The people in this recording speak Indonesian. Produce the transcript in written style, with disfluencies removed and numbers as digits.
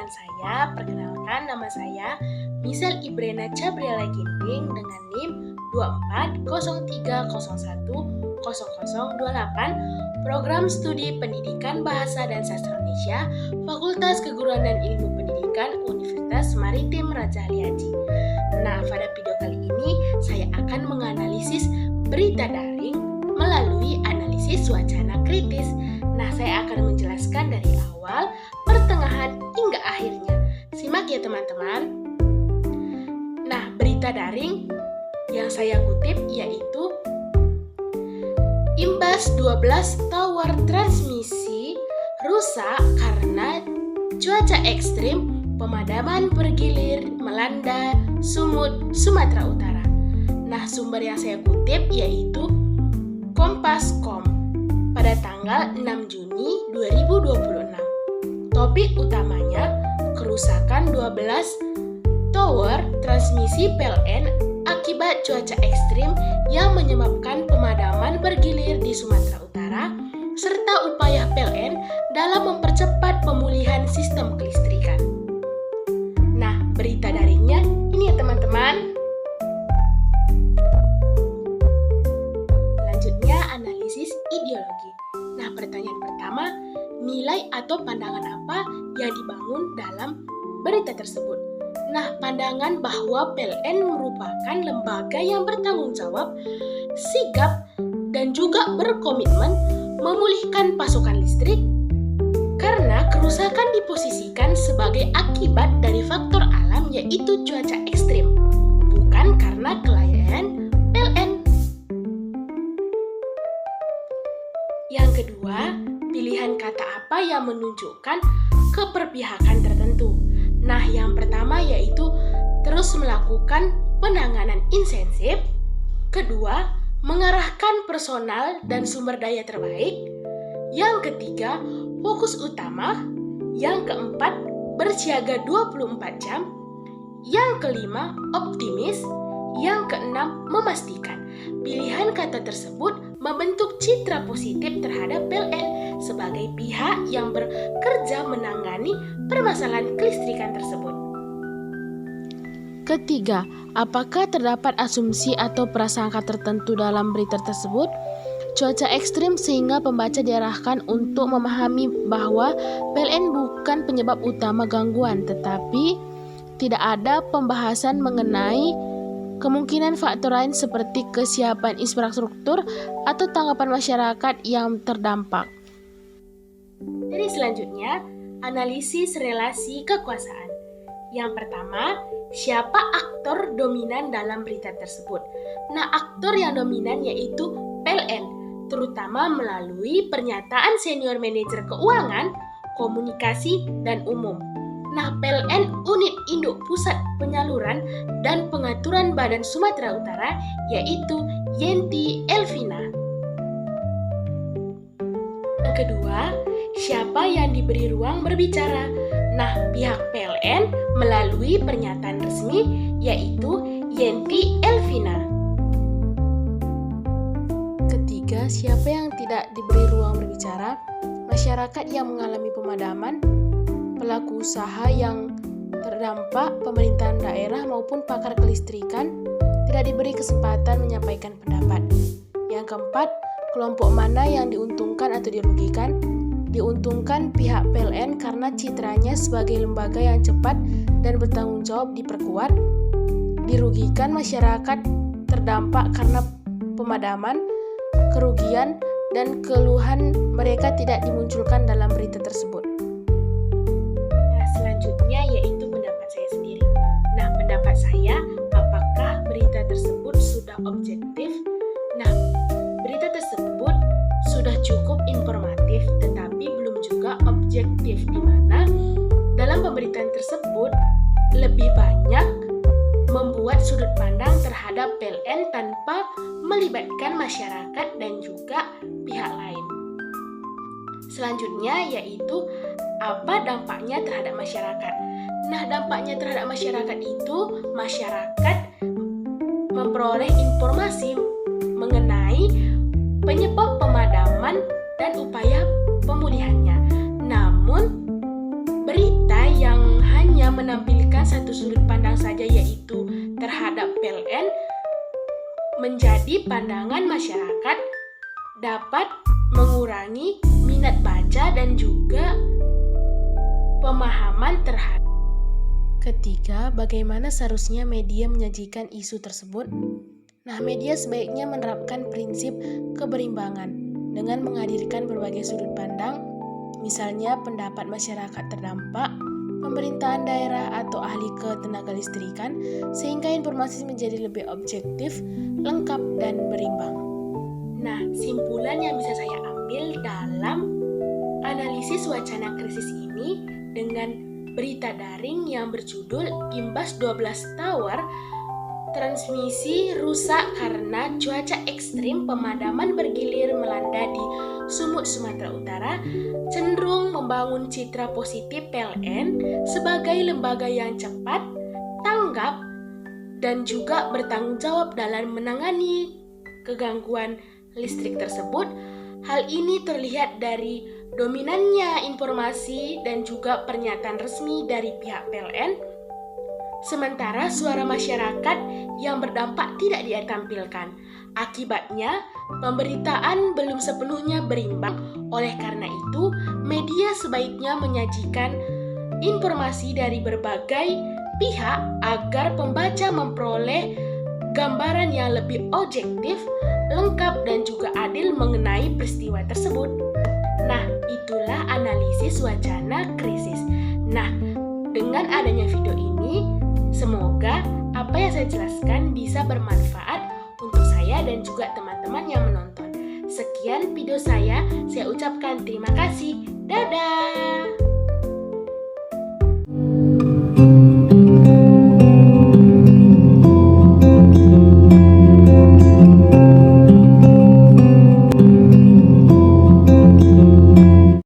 dengan saya. Perkenalkan, nama saya Misal Ibrena Cabriela Ginting dengan NIM 2403010028, Program Studi Pendidikan Bahasa dan Sastra Indonesia, Fakultas Keguruan dan Ilmu Pendidikan, Universitas Maritim Raja Ali Haji. Nah, pada video kali ini saya akan menganalisis berita daring melalui analisis wacana kritis. Nah, saya akan menjelaskan dari awal, pertengahan, hingga akhirnya. Simak ya teman-teman. Nah, berita daring yang saya kutip yaitu imbas 12 tower transmisi rusak karena cuaca ekstrim, pemadaman bergilir melanda Sumut, Sumatera Utara. Nah, sumber yang saya kutip yaitu Kompas.com pada tanggal 6 Juni 2026. Topik utamanya kerusakan 12 tower transmisi PLN akibat cuaca ekstrim yang menyebabkan pemadaman bergilir di Sumatera Utara serta upaya PLN dalam mempercepat pemulihan sistem kelistrikan. Nah, berita daringnya ini ya teman-teman. Selanjutnya analisis ideologi. Nah, pertanyaan pertama, nilai atau pandangan apa yang dibangun dalam berita tersebut? Nah, pandangan bahwa PLN merupakan lembaga yang bertanggung jawab, sigap, dan juga berkomitmen memulihkan pasokan listrik karena kerusakan diposisikan sebagai akibat dari faktor alam yaitu cuaca ekstrim, bukan karena kelalaian PLN. Yang kedua, pilihan kata apa yang menunjukkan keberpihakan tertentu? Nah, yang pertama yaitu terus melakukan penanganan intensif. Kedua, mengarahkan personal dan sumber daya terbaik. Yang ketiga, fokus utama. Yang keempat, bersiaga 24 jam. Yang kelima, optimis. Yang keenam, memastikan. Pilihan kata tersebut membentuk citra positif terhadap PLN sebagai pihak yang bekerja menangani permasalahan kelistrikan tersebut. Ketiga, apakah terdapat asumsi atau prasangka tertentu dalam berita tersebut? Cuaca ekstrim sehingga pembaca diarahkan untuk memahami bahwa PLN bukan penyebab utama gangguan, tetapi tidak ada pembahasan mengenai kemungkinan faktor lain seperti kesiapan infrastruktur atau tanggapan masyarakat yang terdampak. Jadi selanjutnya, analisis relasi kekuasaan. Yang pertama, siapa aktor dominan dalam berita tersebut? Nah, aktor yang dominan yaitu PLN, terutama melalui pernyataan senior manajer keuangan, komunikasi, dan umum. Nah, PLN Unit Induk Pusat Penyaluran dan Pengaturan Badan Sumatera Utara yaitu Yenti Elvina. Yang kedua, siapa yang diberi ruang berbicara? Nah, pihak PLN melalui pernyataan resmi yaitu Yenti Elvina. Ketiga, siapa yang tidak diberi ruang berbicara? Masyarakat yang mengalami pemadaman, pelaku usaha yang terdampak, pemerintahan daerah maupun pakar kelistrikan tidak diberi kesempatan menyampaikan pendapat. Yang keempat, kelompok mana yang diuntungkan atau dirugikan? Diuntungkan pihak PLN karena citranya sebagai lembaga yang cepat dan bertanggung jawab diperkuat. Dirugikan masyarakat terdampak karena pemadaman, kerugian, dan keluhan mereka tidak dimunculkan dalam berita tersebut. Selanjutnya yaitu pendapat saya sendiri. Nah, pendapat saya, apakah berita tersebut sudah objektif? Nah, berita tersebut sudah cukup informatif tetapi belum juga objektif, di mana dalam pemberitaan tersebut lebih banyak membuat sudut pandang terhadap PLN tanpa melibatkan masyarakat dan juga pihak lain. Selanjutnya yaitu apa dampaknya terhadap masyarakat. Nah, dampaknya terhadap masyarakat itu masyarakat memperoleh informasi mengenai penyebab pemadaman dan upaya pemulihannya. Namun, berita yang menampilkan satu sudut pandang saja, yaitu terhadap PLN, menjadi pandangan masyarakat dapat mengurangi minat baca dan juga pemahaman terhadap. Ketiga, bagaimana seharusnya media menyajikan isu tersebut? Nah, media sebaiknya menerapkan prinsip keberimbangan dengan menghadirkan berbagai sudut pandang, misalnya pendapat masyarakat terdampak, pemerintahan daerah atau ahli ketenaga listrikan, sehingga informasi menjadi lebih objektif, lengkap, dan berimbang. Nah, simpulan yang bisa saya ambil dalam analisis wacana krisis ini dengan berita daring yang berjudul Imbas 12 Tower transmisi rusak karena cuaca ekstrim, pemadaman bergilir melanda di Sumut, Sumatera Utara, cenderung membangun citra positif PLN sebagai lembaga yang cepat, tanggap, dan juga bertanggung jawab dalam menangani kegangguan listrik tersebut. Hal ini terlihat dari dominannya informasi dan juga pernyataan resmi dari pihak PLN. Sementara suara masyarakat yang berdampak tidak ditampilkan. Akibatnya, pemberitaan belum sepenuhnya berimbang. Oleh karena itu, media sebaiknya menyajikan informasi dari berbagai pihak agar pembaca memperoleh gambaran yang lebih objektif, lengkap, dan juga adil mengenai peristiwa tersebut. Nah, itulah analisis wacana krisis. Nah, dengan adanya video ini, semoga apa yang saya jelaskan bisa bermanfaat untuk saya dan juga teman-teman yang menonton. Sekian video saya ucapkan terima kasih. Dadah!